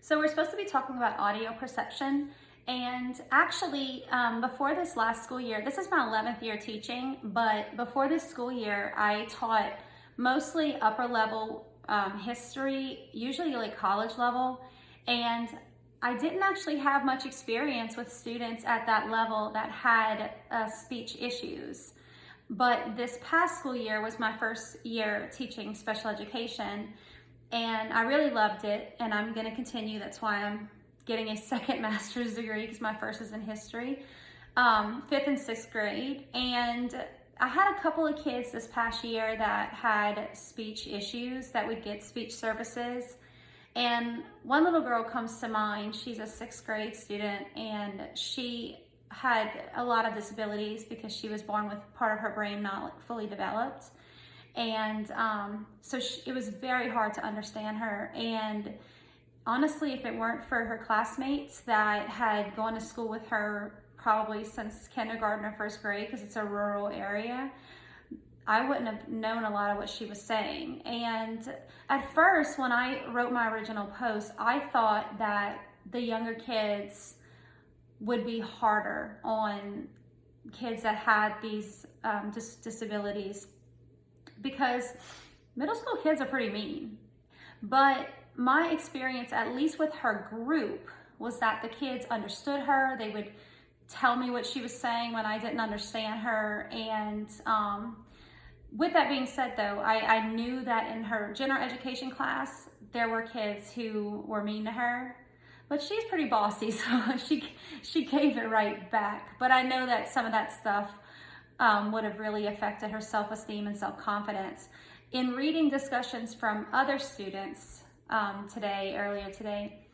So we're supposed to be talking about audio perception. And actually, before this last school year, this is my 11th year teaching, but before this school year, I taught mostly upper level history, usually like college level. And I didn't actually have much experience with students at that level that had speech issues. But this past school year was my first year teaching special education, and I really loved it, and I'm going to continue. That's why I'm getting a second master's degree, because my first is in history, fifth and sixth grade. And I had a couple of kids this past year that had speech issues that would get speech services. And one little girl comes to mind. She's a sixth grade student, and she had a lot of disabilities because she was born with part of her brain not like fully developed. And so it was very hard to understand her. And honestly, if it weren't for her classmates that had gone to school with her probably since kindergarten or first grade, because it's a rural area, I wouldn't have known a lot of what she was saying. And at first, when I wrote my original post, I thought that the younger kids would be harder on kids that had these disabilities, because middle school kids are pretty mean. But my experience, at least with her group, was that the kids understood her. They would tell me what she was saying when I didn't understand her. And with that being said, though, I knew that in her general education class, there were kids who were mean to her. But she's pretty bossy, so she gave it right back. But I know that some of that stuff would have really affected her self-esteem and self-confidence. In reading discussions from other students earlier today,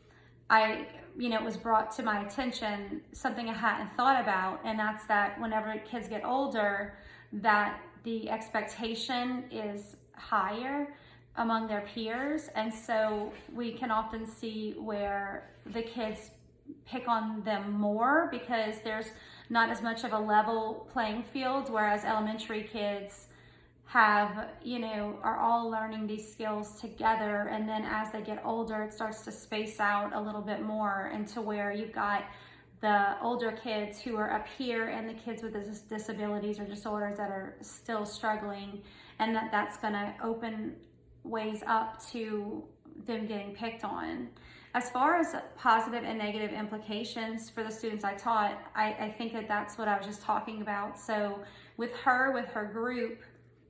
it was brought to my attention something I hadn't thought about, and that's that whenever kids get older, that the expectation is higher among their peers. And so we can often see where the kids pick on them more because there's not as much of a level playing field, whereas elementary kids are all learning these skills together. And then as they get older, it starts to space out a little bit more into where you've got the older kids who are up here and the kids with disabilities or disorders that are still struggling, and that's going to open ways up to them getting picked on. As far as positive and negative implications for the students I taught, I think that's what I was just talking about. So with her group,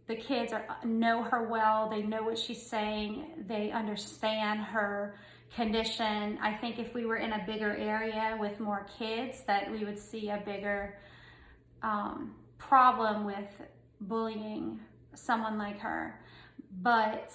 the kids know her well. They know what she's saying. They understand her condition. I think if we were in a bigger area with more kids, that we would see a bigger problem with bullying someone like her. But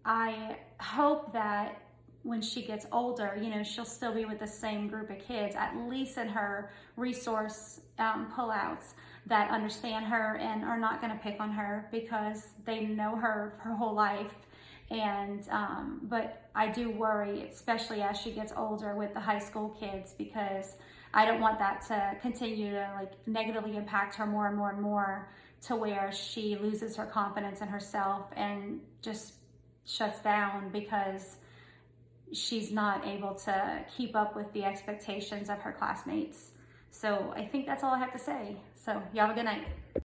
I hope that when she gets older, she'll still be with the same group of kids, at least in her resource pullouts, that understand her and are not going to pick on her because they know her whole life. And but I do worry, especially as she gets older, with the high school kids, because I don't want that to continue to negatively impact her more and more and more, to where she loses her confidence in herself and just shuts down because she's not able to keep up with the expectations of her classmates. So I think that's all I have to say. So y'all have a good night.